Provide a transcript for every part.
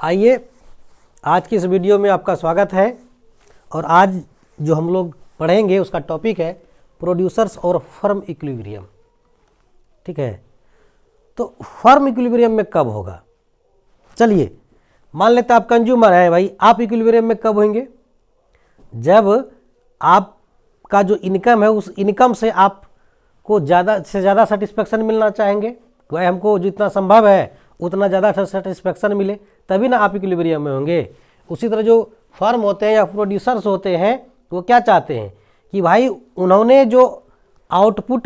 आइए आज की इस वीडियो में आपका स्वागत है। और आज जो हम लोग पढ़ेंगे उसका टॉपिक है प्रोड्यूसर्स और फर्म इक्विलिब्रियम। ठीक है, तो फर्म इक्विलिब्रियम में कब होगा? चलिए मान लेते हैं आप कंज्यूमर हैं भाई, आप इक्विलिब्रियम में कब होंगे? जब आपका जो इनकम है उस इनकम से आपको ज़्यादा से ज़्यादा सेटिस्फेक्शन मिलना चाहेंगे। भाई हमको जितना संभव है उतना ज़्यादा सेटिस्फेक्शन मिले, तभी ना आप इक्विलिब्रियम में होंगे। उसी तरह जो फर्म होते हैं या प्रोड्यूसर्स होते हैं वो क्या चाहते हैं कि भाई उन्होंने जो आउटपुट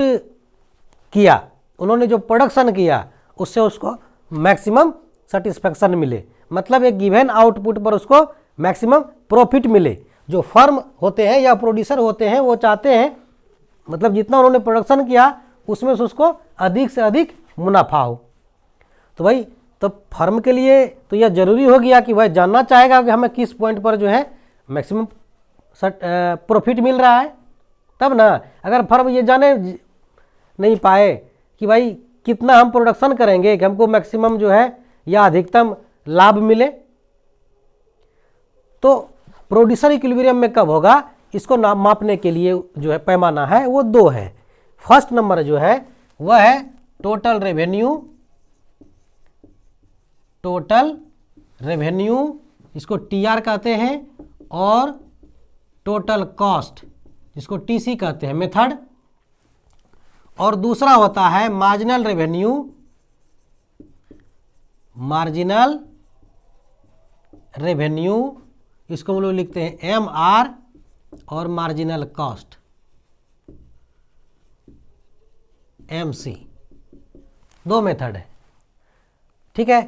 किया, उन्होंने जो प्रोडक्शन किया, उससे उसको मैक्सिमम सेटिस्फेक्शन मिले, मतलब एक गिवन आउटपुट पर उसको मैक्सिमम प्रॉफिट मिले। जो फर्म होते हैं या प्रोड्यूसर होते हैं वो चाहते हैं मतलब जितना उन्होंने प्रोडक्शन किया उसमें से उसको अधिक से अधिक मुनाफा हो। तो भाई तो फर्म के लिए तो यह ज़रूरी हो गया कि भाई जानना चाहेगा कि हमें किस पॉइंट पर जो है मैक्सिमम प्रॉफिट मिल रहा है, तब ना। अगर फर्म ये जाने नहीं पाए कि भाई कितना हम प्रोडक्शन करेंगे कि हमको मैक्सिमम जो है या अधिकतम लाभ मिले, तो प्रोड्यूसर इक्विलिब्रियम में कब होगा इसको मापने के लिए जो है पैमाना है वो दो है। फर्स्ट नंबर जो है वह है टोटल रेवेन्यू, इसको टीआर कहते हैं, और टोटल कॉस्ट जिसको टीसी कहते हैं मेथड। और दूसरा होता है मार्जिनल रेवेन्यू, इसको हम लोग लिखते हैं एमआर, और मार्जिनल कॉस्ट एमसी। दो मेथड है। ठीक है,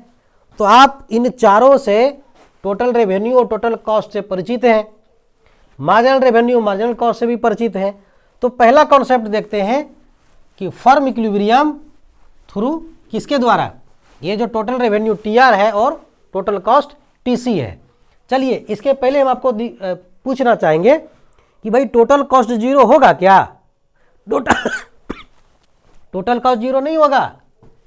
तो आप इन चारों से टोटल रेवेन्यू और टोटल कॉस्ट से परिचित हैं, मार्जिनल रेवेन्यू मार्जिनल कॉस्ट से भी परिचित हैं। तो पहला कॉन्सेप्ट देखते हैं कि फर्म इक्विलिब्रियम थ्रू किसके द्वारा? ये जो टोटल रेवेन्यू टीआर है और टोटल कॉस्ट टीसी है। चलिए इसके पहले हम आपको पूछना चाहेंगे कि भाई टोटल कॉस्ट जीरो होगा क्या? टोटल कॉस्ट जीरो नहीं होगा,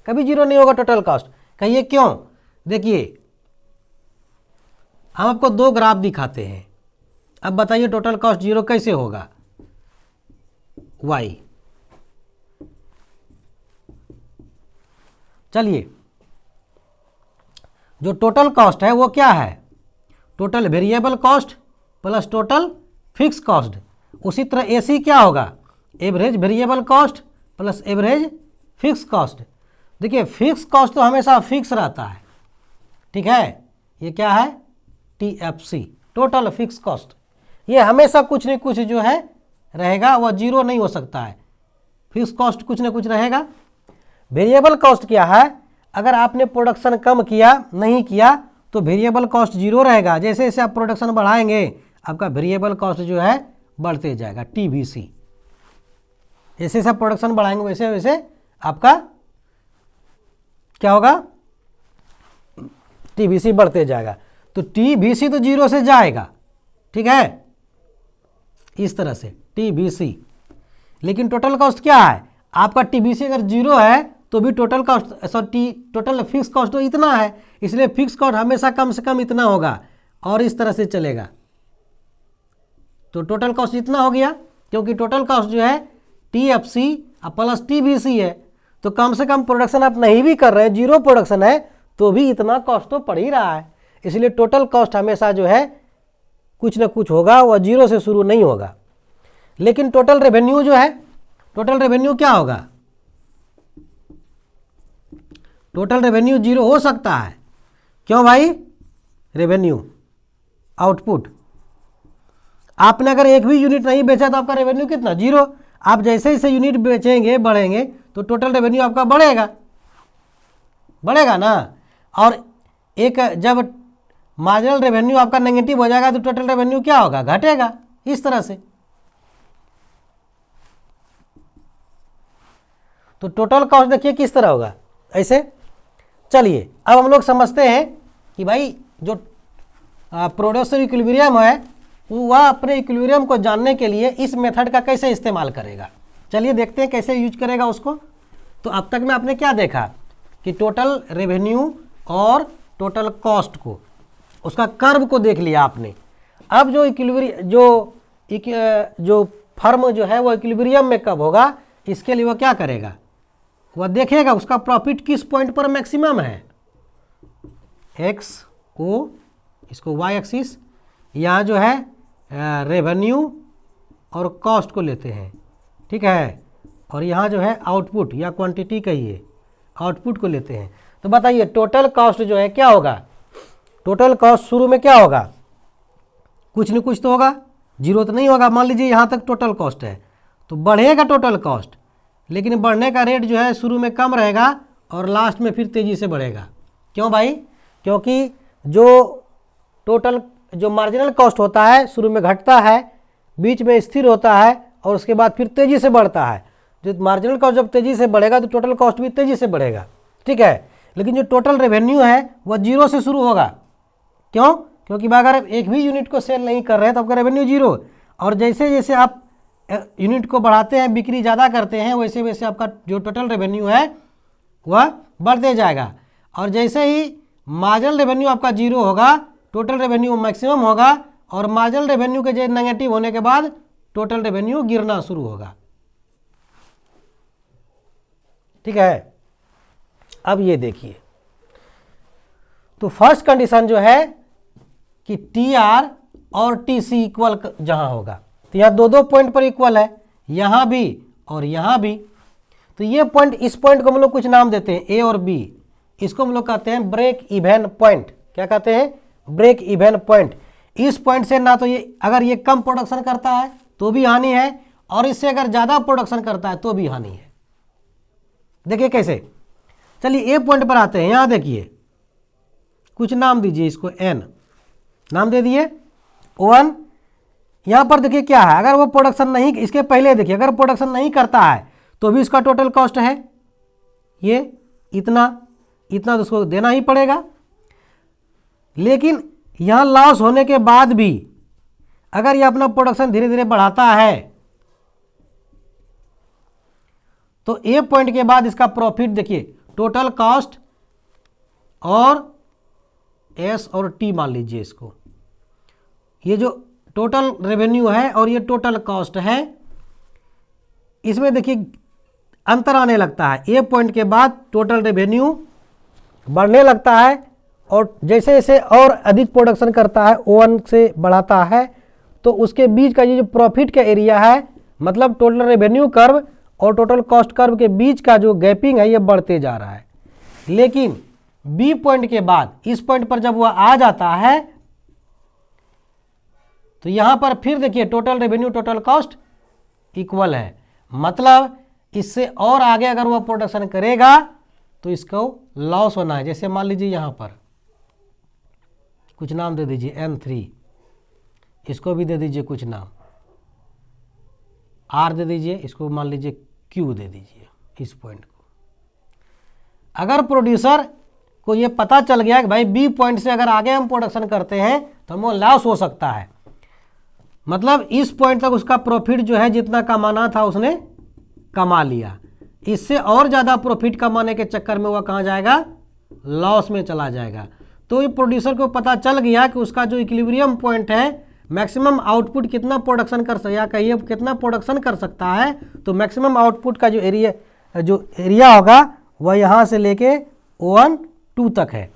कभी जीरो नहीं होगा टोटल कॉस्ट। कहिए क्यों? देखिए हम आपको दो ग्राफ दिखाते हैं, अब बताइए टोटल कॉस्ट जीरो कैसे होगा? वाई। चलिए जो टोटल कॉस्ट है वो क्या है? Total variable cost plus total fix cost. उसी तरह एसी क्या होगा? Average variable cost plus average fix cost. देखिए फिक्स कॉस्ट तो हमेशा फिक्स रहता है, ठीक है, ये क्या है? TFC, total fix cost. ये हमेशा कुछ न कुछ जो है रहेगा, वह जीरो नहीं हो सकता है। फिक्स कॉस्ट कुछ न कुछ रहेगा। वेरिएबल कॉस्ट क्या है? अगर आपने प्रोडक्शन कम किया नहीं किया तो वेरिएबल कॉस्ट जीरो रहेगा। जैसे जैसे आप प्रोडक्शन बढ़ाएंगे आपका वेरिएबल कॉस्ट जो है बढ़ते जाएगा, टीवीसी। जैसे जैसे आप प्रोडक्शन बढ़ाएंगे वैसे वैसे आपका क्या होगा? टीवीसी बढ़ते जाएगा। तो टीवीसी तो जीरो से जाएगा, ठीक है, इस तरह से टीवीसी। लेकिन टोटल कॉस्ट क्या है? आपका टीवीसी अगर जीरो है तो भी total cost total fix cost तो इतना है, इसलिए फिक्स कॉस्ट हमेशा कम से कम इतना होगा और इस तरह से चलेगा। तो टोटल कॉस्ट इतना हो गया, क्योंकि टोटल कॉस्ट जो है टीएफसी प्लस टीवीसी है। तो कम से कम प्रोडक्शन आप नहीं भी कर रहे हैं, जीरो प्रोडक्शन है, तो भी इतना कॉस्ट तो पड़ ही रहा है। इसलिए टोटल कॉस्ट हमेशा जो है कुछ ना कुछ होगा, वह जीरो से शुरू नहीं होगा। लेकिन टोटल रेवेन्यू जो है, टोटल रेवेन्यू क्या होगा? टोटल रेवेन्यू जीरो हो सकता है। क्यों भाई? रेवेन्यू आउटपुट, आपने अगर एक भी यूनिट नहीं बेचा तो आपका रेवेन्यू कितना? जीरो। आप जैसे जैसे यूनिट बेचेंगे बढ़ेंगे तो टोटल रेवेन्यू आपका बढ़ेगा ना। और एक जब मार्जिनल रेवेन्यू आपका नेगेटिव हो जाएगा तो टोटल रेवेन्यू क्या होगा? घटेगा, इस तरह से। तो टोटल कॉस्ट देखिए किस तरह होगा, ऐसे। चलिए अब हम लोग समझते हैं कि भाई जो प्रोड्यूसर इक्विलिब्रियम है वह अपने इक्विलिब्रियम को जानने के लिए इस मेथड का कैसे इस्तेमाल करेगा। चलिए देखते हैं कैसे यूज करेगा उसको। तो अब तक में आपने क्या देखा कि टोटल रेवेन्यू और टोटल कॉस्ट को उसका कर्व को देख लिया आपने। अब जो जो फर्म जो है वो इक्विलिब्रियम में कब होगा, इसके लिए वो क्या करेगा, वह देखेगा उसका प्रॉफिट किस पॉइंट पर मैक्सिमम है। एक्स को, इसको वाई एक्सिस, यहाँ जो है रेवेन्यू और कॉस्ट को लेते हैं, ठीक है, और यहाँ जो है आउटपुट या क्वांटिटी कहिए, आउटपुट को लेते हैं। तो बताइए टोटल कॉस्ट जो है क्या होगा, टोटल कॉस्ट शुरू में क्या होगा, कुछ न कुछ तो होगा, जीरो तो नहीं होगा। मान लीजिए यहाँ तक टोटल कॉस्ट है तो बढ़ेगा टोटल कॉस्ट, लेकिन बढ़ने का रेट जो है शुरू में कम रहेगा और लास्ट में फिर तेज़ी से बढ़ेगा। क्यों भाई, क्योंकि जो मार्जिनल कॉस्ट होता है शुरू में घटता है, बीच में स्थिर होता है और उसके बाद फिर तेज़ी से बढ़ता है। जो मार्जिनल कॉस्ट जब तेज़ी से बढ़ेगा तो टोटल कॉस्ट भी तेज़ी से बढ़ेगा, ठीक है। लेकिन जो टोटल रेवेन्यू है वह जीरो से शुरू होगा। क्यों, क्योंकि अगर आप एक भी यूनिट को सेल नहीं कर रहे हैं तो आपका रेवेन्यू जीरो, और जैसे जैसे आप यूनिट को बढ़ाते हैं, बिक्री ज़्यादा करते हैं, वैसे वैसे आपका जो टोटल रेवेन्यू है वह बढ़ते जाएगा। और जैसे ही मार्जिनल रेवेन्यू आपका जीरो होगा, टोटल रेवेन्यू मैक्सिमम होगा, और मार्जिनल रेवेन्यू के जो नेगेटिव होने के बाद टोटल रेवेन्यू गिरना शुरू होगा, ठीक है। अब ये देखिए, तो फर्स्ट कंडीशन जो है कि टी आर और टी सी इक्वल जहां होगा, तो यहाँ दो पॉइंट पर इक्वल है, यहाँ भी और यहाँ भी। तो ये पॉइंट, इस पॉइंट को हम लोग कुछ नाम देते हैं ए और बी, इसको हम लोग कहते हैं ब्रेक इवन पॉइंट। क्या कहते हैं, ब्रेक इवन पॉइंट। इस पॉइंट से ना तो ये, अगर ये कम प्रोडक्शन करता है तो भी हानि है, और इससे अगर ज़्यादा प्रोडक्शन करता है तो भी हानि है। देखिए कैसे, चलिए ए पॉइंट पर आते हैं। यहाँ देखिए, कुछ नाम दीजिए इसको, एन नाम दे दिए, O1। यहाँ पर देखिए क्या है, अगर वो प्रोडक्शन नहीं, इसके पहले देखिए अगर प्रोडक्शन नहीं करता है तो भी इसका टोटल कॉस्ट है ये इतना, इतना तो उसको देना ही पड़ेगा। लेकिन यहाँ लॉस होने के बाद भी अगर ये अपना प्रोडक्शन धीरे धीरे बढ़ाता है तो ए पॉइंट के बाद इसका प्रॉफिट देखिए, टोटल कॉस्ट और एस और टी मान लीजिए इसको, ये जो टोटल रेवेन्यू है और ये टोटल कॉस्ट है, इसमें देखिए अंतर आने लगता है। ए पॉइंट के बाद टोटल रेवेन्यू बढ़ने लगता है, और जैसे जैसे और अधिक प्रोडक्शन करता है, O1 से बढ़ाता है, तो उसके बीच का ये जो प्रॉफिट का एरिया है, मतलब टोटल रेवेन्यू कर्व और टोटल कॉस्ट कर्व के बीच का जो गैपिंग है ये बढ़ते जा रहा है। लेकिन बी पॉइंट के बाद इस पॉइंट पर जब वह आ जाता है तो यहाँ पर फिर देखिए total revenue total cost equal है, मतलब इससे और आगे अगर वह प्रोडक्शन करेगा तो इसको लॉस होना है। जैसे मान लीजिए यहाँ पर कुछ नाम दे दीजिए N3, इसको भी दे दीजिए कुछ नाम, R दे दीजिए, इसको मान लीजिए Q दे दीजिए इस पॉइंट को। अगर प्रोड्यूसर को ये पता चल गया कि भाई बी पॉइंट से अगर आगे हम प्रोडक्शन करते हैं तो हमें लॉस हो सकता है, मतलब इस पॉइंट तक उसका प्रॉफिट जो है जितना कमाना था उसने कमा लिया, इससे और ज़्यादा प्रॉफिट कमाने के चक्कर में वह कहाँ जाएगा, लॉस में चला जाएगा। तो ये प्रोड्यूसर को पता चल गया कि उसका जो इक्विलिब्रियम पॉइंट है, मैक्सिमम आउटपुट कितना प्रोडक्शन कर सकता, या कहिए कितना प्रोडक्शन कर सकता है, तो मैक्सिमम आउटपुट का जो एरिया होगा वह यहाँ से लेके O1 2 तक है।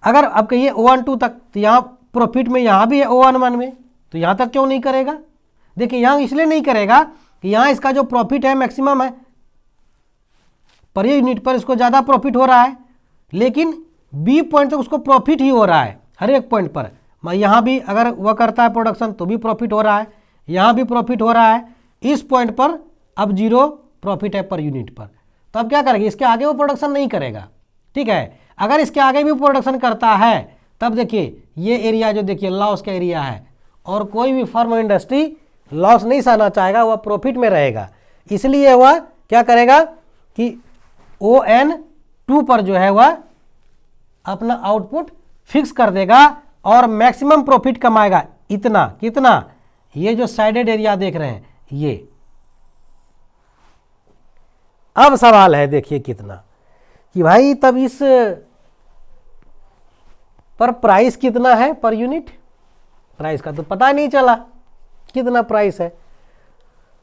अगर अब कहिए O1 2 तक, तो यहाँ प्रॉफिट में यहाँ भी है O1 1 में, तो यहाँ तक क्यों नहीं करेगा। देखिए यहाँ इसलिए नहीं करेगा कि यहाँ इसका जो प्रॉफिट है मैक्सिमम है, पर यूनिट पर इसको ज़्यादा प्रॉफिट हो रहा है, लेकिन बी पॉइंट तक उसको प्रॉफिट ही हो रहा है हर एक पॉइंट पर। यहाँ भी अगर वह करता है प्रोडक्शन तो भी प्रॉफिट हो रहा है, यहाँ भी प्रॉफिट हो रहा है, इस पॉइंट पर अब जीरो प्रॉफिट है पर यूनिट पर। तो अब क्या करेंगे, इसके आगे वो प्रोडक्शन नहीं करेगा, ठीक है। अगर इसके आगे भी प्रोडक्शन करता है तब देखिए ये एरिया जो देखिए लॉस का एरिया है, और कोई भी फर्म इंडस्ट्री लॉस नहीं सहना चाहेगा, वह प्रॉफिट में रहेगा। इसलिए वह क्या करेगा कि ON 2 पर जो है वह अपना आउटपुट फिक्स कर देगा और मैक्सिमम प्रॉफिट कमाएगा। इतना कितना, ये जो साइडेड एरिया देख रहे हैं ये। अब सवाल है देखिए कितना, कि भाई तब इस पर प्राइस कितना है पर यूनिट, प्राइस का तो पता नहीं चला कितना प्राइस है।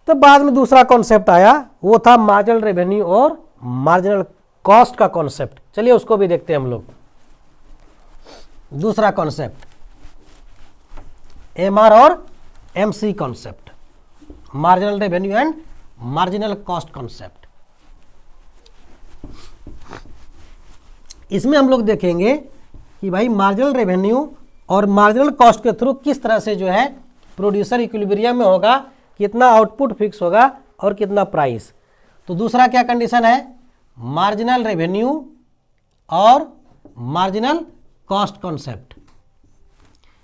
तो बाद में दूसरा कॉन्सेप्ट आया, वो था मार्जिनल रेवेन्यू और मार्जिनल कॉस्ट का कॉन्सेप्ट। चलिए उसको भी देखते हैं हम लोग। दूसरा कॉन्सेप्ट एमआर और MC concept, marginal revenue and marginal cost concept. इसमें हम लोग देखेंगे कि भाई मार्जिनल रेवेन्यू और मार्जिनल कॉस्ट के थ्रू किस तरह से जो है प्रोड्यूसर इक्विलिब्रियम में होगा, कितना आउटपुट फिक्स होगा और कितना प्राइस। तो दूसरा क्या कंडीशन है, मार्जिनल रेवेन्यू और मार्जिनल कॉस्ट कॉन्सेप्ट।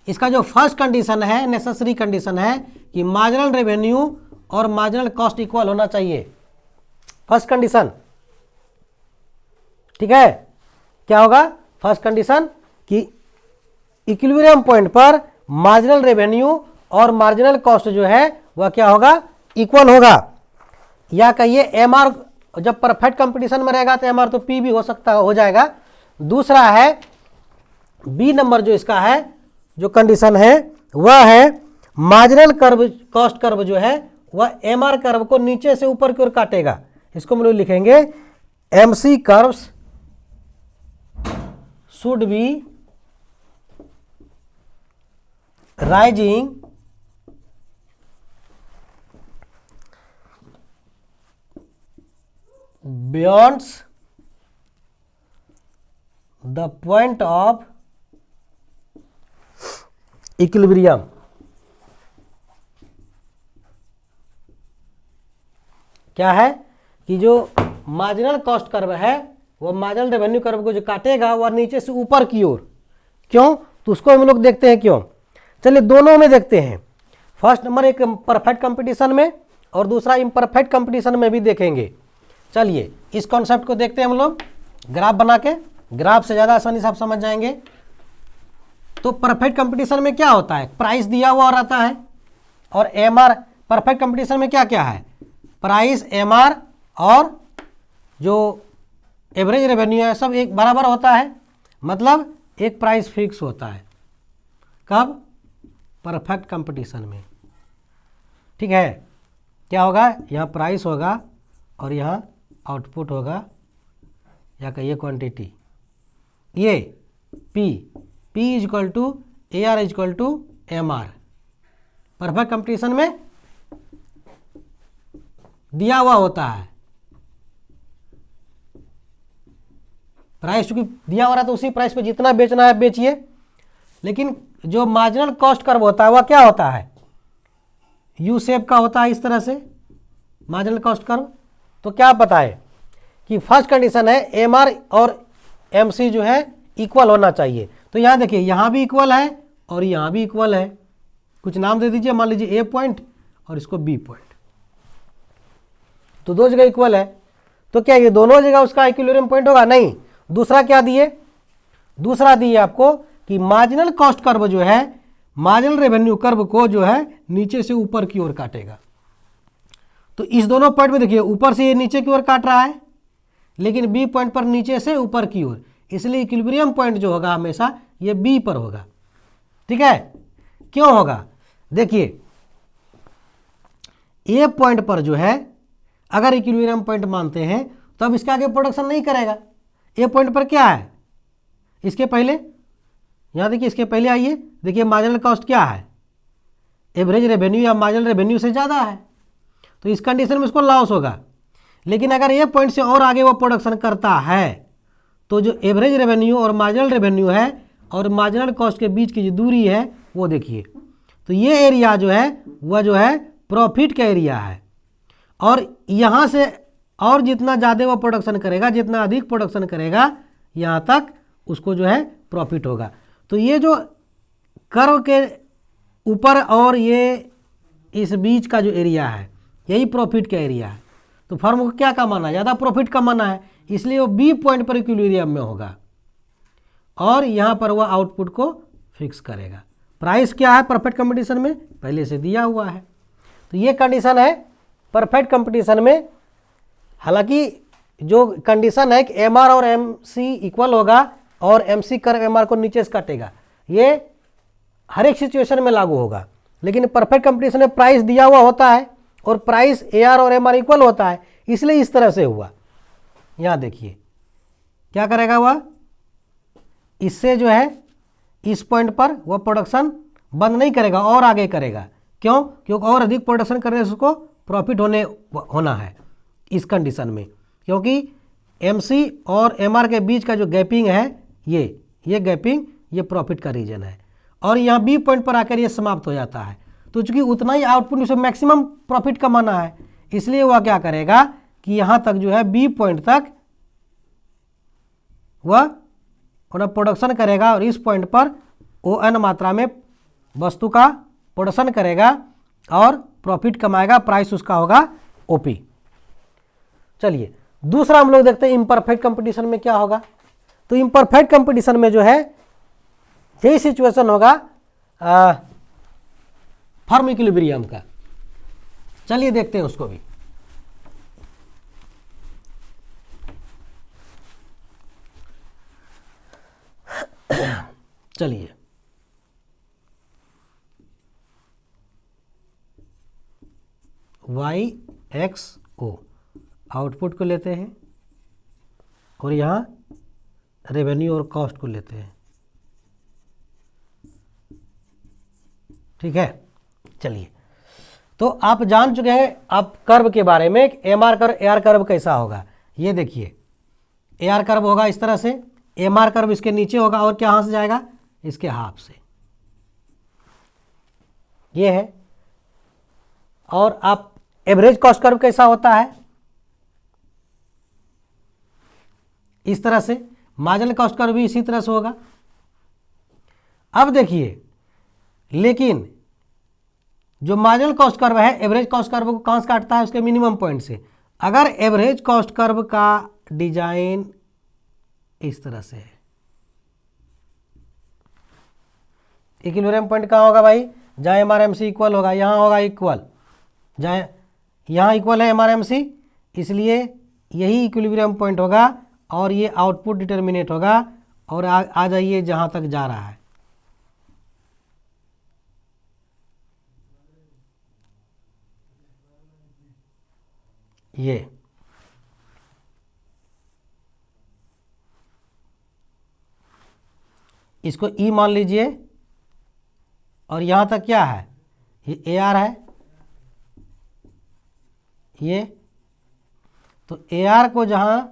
इसका जो फर्स्ट कंडीशन है, नेसेसरी कंडीशन है कि मार्जिनल रेवेन्यू और मार्जिनल कॉस्ट इक्वल होना चाहिए, फर्स्ट कंडीशन। ठीक है, क्या होगा फर्स्ट कंडीशन कि इक्विलिब्रियम पॉइंट पर मार्जिनल रेवेन्यू और मार्जिनल कॉस्ट जो है वह क्या होगा, इक्वल होगा। या कहिए एमआर जब परफेक्ट कंपटीशन में रहेगा तो एमआर तो पी भी हो सकता हो जाएगा। दूसरा है बी नंबर, जो इसका है जो कंडीशन है वह है मार्जिनल कर्व, कॉस्ट कर्व जो है वह एमआर कर्व को नीचे से ऊपर की ओर काटेगा। इसको हम लोग लिखेंगे MC curves should be rising beyond the point of equilibrium। क्या है कि जो मार्जिनल कॉस्ट कर्व है वो मार्जिनल रेवेन्यू कर्व को जो काटेगा वह नीचे से ऊपर की ओर। क्यों, तो उसको हम लोग देखते हैं क्यों। चलिए दोनों में देखते हैं। फर्स्ट नंबर एक परफेक्ट कंपटीशन में और दूसरा इम्परफेक्ट कंपटीशन में भी देखेंगे। चलिए इस कॉन्सेप्ट को देखते हैं हम लोग ग्राफ बना के, ग्राफ से ज़्यादा आसानी से आप समझ जाएंगे। तो परफेक्ट कंपटीशन में क्या होता है, प्राइस दिया हुआ रहता है और एमआर। परफेक्ट कंपटीशन में क्या क्या है, प्राइस, एमआर और जो एवरेज रेवेन्यू है सब एक बराबर होता है, मतलब एक प्राइस फिक्स होता है। कब, परफेक्ट कंपटीशन में। ठीक है, क्या होगा, यहाँ प्राइस होगा और यहाँ आउटपुट होगा या कहिए क्वांटिटी। ये P is equal to AR is equal to MR। Perfect competition में दिया हुआ होता है, प्राइस चूंकि दिया हुआ रहा तो उसी प्राइस पे जितना बेचना है बेचिए। लेकिन जो मार्जिनल कॉस्ट कर्व होता है वह क्या होता है, यू शेप का होता है इस तरह से मार्जिनल कॉस्ट कर्व। तो क्या पता है कि फर्स्ट कंडीशन है एमआर और एमसी जो है इक्वल होना चाहिए। तो यहाँ देखिए, यहाँ भी इक्वल है और यहाँ भी इक्वल है। कुछ नाम दे दीजिए, मान लीजिए ए पॉइंट और इसको बी पॉइंट, तो दो जगह इक्वल है। तो क्या ये दोनों जगह उसका इक्विलिब्रियम पॉइंट होगा, नहीं। दूसरा क्या दिए, दूसरा दिए आपको कि मार्जिनल कॉस्ट कर्व जो है मार्जिनल रेवेन्यू कर्व को जो है नीचे से ऊपर की ओर काटेगा। तो इस दोनों पॉइंट में देखिए, ऊपर से ये नीचे की ओर काट रहा है लेकिन बी पॉइंट पर नीचे से ऊपर की ओर, इसलिए इक्विलिब्रियम पॉइंट जो होगा हमेशा ये बी पर होगा। ठीक है, क्यों होगा, देखिए ए पॉइंट पर जो है अगर इक्विलिब्रियम पॉइंट मानते हैं तो अब इसके आगे प्रोडक्शन नहीं करेगा। ए पॉइंट पर क्या है, इसके पहले यहाँ देखिए, इसके पहले आइए देखिए मार्जिनल कॉस्ट क्या है, एवरेज रेवेन्यू या मार्जिनल रेवेन्यू से ज़्यादा है, तो इस कंडीशन में उसको लॉस होगा। लेकिन अगर ये पॉइंट से और आगे वो प्रोडक्शन करता है तो जो एवरेज रेवेन्यू और मार्जिनल रेवेन्यू है और मार्जिनल कॉस्ट के बीच की जो दूरी है वो देखिए, तो ये एरिया जो है वह जो है प्रॉफिट का एरिया है। और यहाँ से और जितना ज़्यादा वो प्रोडक्शन करेगा, जितना अधिक प्रोडक्शन करेगा, यहाँ तक उसको जो है प्रॉफिट होगा। तो ये जो कर्व के ऊपर और ये इस बीच का जो एरिया है यही प्रॉफिट का एरिया है। तो फर्म को क्या कमाना है, ज़्यादा प्रॉफिट कमाना है, इसलिए वो बी पॉइंट पर इक्विलिब्रियम में होगा और यहाँ पर वह आउटपुट को फिक्स करेगा। प्राइस क्या है परफेक्ट कंपटीशन में, पहले से दिया हुआ है। तो ये कंडीशन है परफेक्ट कंपटीशन में। हालांकि जो कंडीशन है कि एमआर और एमसी इक्वल होगा और MC कर्व MR को नीचे से काटेगा। ये हर एक सिचुएशन में लागू होगा, लेकिन परफेक्ट कंपटीशन में प्राइस दिया हुआ होता है और प्राइस AR और MR इक्वल होता है, इसलिए इस तरह से हुआ। यहाँ देखिए क्या करेगा वह, इससे जो है इस पॉइंट पर वह प्रोडक्शन बंद नहीं करेगा और आगे करेगा। क्यों? क्योंकि और अधिक प्रोडक्शन करने से उसको प्रॉफिट होना है इस कंडीशन में, क्योंकि MC और MR के बीच का जो गैपिंग है ये गैपिंग ये प्रॉफिट का रीजन है, और यहाँ B पॉइंट पर आकर ये समाप्त हो जाता है। तो चूंकि उतना ही आउटपुट उसे मैक्सिमम प्रॉफिट कमाना है, इसलिए वह क्या करेगा कि यहाँ तक जो है B पॉइंट तक वह प्रोडक्शन करेगा और इस पॉइंट पर ON मात्रा में वस्तु का प्रोडक्शन करेगा और प्रॉफिट कमाएगा, प्राइस उसका होगा OP। चलिए दूसरा हम लोग देखते हैं इम्परफेक्ट कंपटीशन में क्या होगा। तो इम्परफेक्ट कंपटीशन में जो है यही सिचुएशन होगा फर्म इक्विलिब्रियम का। चलिए देखते हैं उसको भी। चलिए YXO आउटपुट को लेते हैं और यहाँ रेवेन्यू और कॉस्ट को लेते हैं। ठीक है, चलिए तो आप जान चुके हैं आप कर्व के बारे में, MR कर्व AR कर्व कैसा होगा। ये देखिए AR कर्व होगा इस तरह से, MR कर्व इसके नीचे होगा और क्या यहाँ से जाएगा, इसके हाफ से, ये है। और आप एवरेज कॉस्ट कर्व कैसा होता है, इस तरह से। मार्जिनल कॉस्ट कर्व भी इसी तरह से होगा। अब देखिए, लेकिन जो मार्जिनल कॉस्ट कर्व है एवरेज कॉस्ट कर्व को कहाँ से काटता है, उसके मिनिमम पॉइंट से। अगर एवरेज कॉस्ट कर्व का डिजाइन इस तरह से है, इक्विलिब्रियम पॉइंट कहाँ होगा भाई, जहाँ MR MC इक्वल होगा, यहाँ होगा इक्वल, जहाँ यहाँ इक्वल है MR MC, इसलिए यही इक्विलिब्रियम पॉइंट होगा और ये आउटपुट डिटर्मिनेट होगा। और आ जाइए जहाँ तक जा रहा है, ये इसको E मान लीजिए और यहाँ तक क्या है, ये AR है, ये तो AR को जहाँ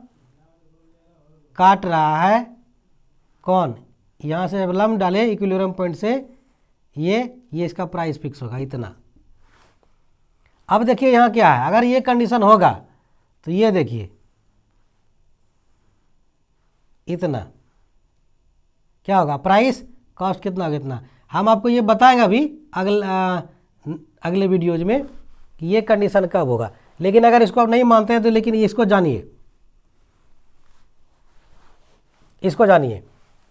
काट रहा है कौन, यहाँ से लंब डाले इक्विलिब्रियम पॉइंट से, ये इसका प्राइस फिक्स होगा इतना। अब देखिए यहाँ क्या है, अगर ये कंडीशन होगा तो ये देखिए इतना क्या होगा, प्राइस कॉस्ट कितना कितना। हम आपको ये बताएंगे अभी अगले वीडियोज में कि ये कंडीशन कब होगा। लेकिन अगर इसको आप नहीं मानते हैं तो लेकिन इसको जानिए, इसको जानिए।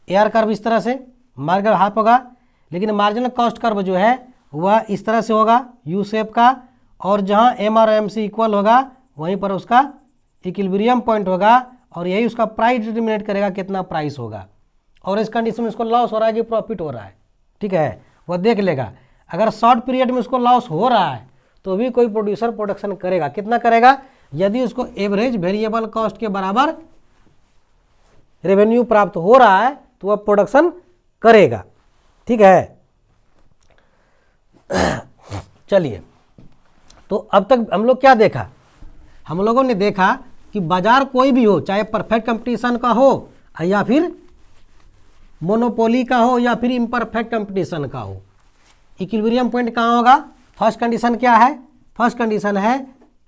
AR कर्व इस तरह से मार्जिनल हाफ होगा, लेकिन मार्जिनल कॉस्ट कर्व जो है वह इस तरह से होगा U शेप का, और जहाँ MR और MC इक्वल होगा वहीं पर उसका इक्विलिब्रियम पॉइंट होगा और यही उसका प्राइस डिटरमिनेट करेगा कितना प्राइस होगा। और इस कंडीशन में उसको लॉस हो रहा है कि प्रॉफिट हो रहा है, ठीक है, वह देख लेगा। अगर शॉर्ट पीरियड में उसको लॉस हो रहा है तो भी कोई प्रोड्यूसर प्रोडक्शन करेगा। कितना करेगा, यदि उसको एवरेज वेरिएबल कॉस्ट के बराबर रेवेन्यू प्राप्त हो रहा है तो वह प्रोडक्शन करेगा, ठीक है। चलिए, तो अब तक हम लोग क्या देखा, हम लोगों ने देखा कि बाजार कोई भी हो, चाहे परफेक्ट कंपटीशन का हो या फिर मोनोपोली का हो या फिर इम्परफेक्ट कंपटीशन का हो, इक्विलिब्रियम पॉइंट कहाँ होगा। फर्स्ट कंडीशन क्या है, फर्स्ट कंडीशन है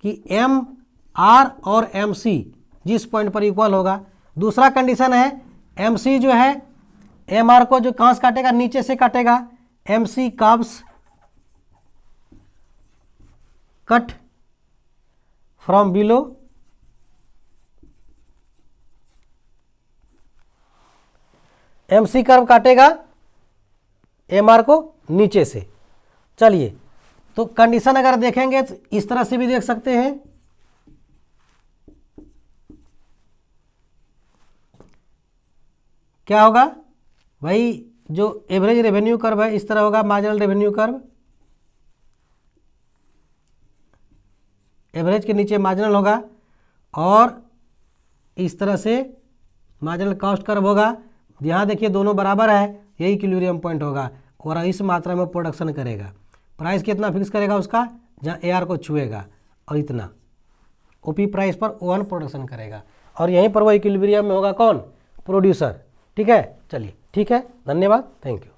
कि MR और MC जिस पॉइंट पर इक्वल होगा। दूसरा कंडीशन है MC जो है MR को जो कहाँ से काटेगा, नीचे से काटेगा। MC curves cut from below, MC curve काटेगा MR को नीचे से। चलिए, तो कंडीशन अगर देखेंगे तो इस तरह से भी देख सकते हैं, क्या होगा भाई, जो एवरेज रेवेन्यू कर्व है इस तरह होगा, मार्जिनल रेवेन्यू कर्व, एवरेज के नीचे मार्जिनल होगा, और इस तरह से मार्जिनल कॉस्ट कर्व होगा। यहाँ देखिए दोनों बराबर है, यही इक्विलिब्रियम पॉइंट होगा, और इस मात्रा में प्रोडक्शन करेगा। प्राइस कितना फिक्स करेगा उसका, जहाँ AR को छुएगा, और इतना OP प्राइस पर ON प्रोडक्शन करेगा, और यहीं पर वो इक्विलिब्रियम में होगा कौन, प्रोड्यूसर। ठीक है, चलिए ठीक है, धन्यवाद, थैंक यू।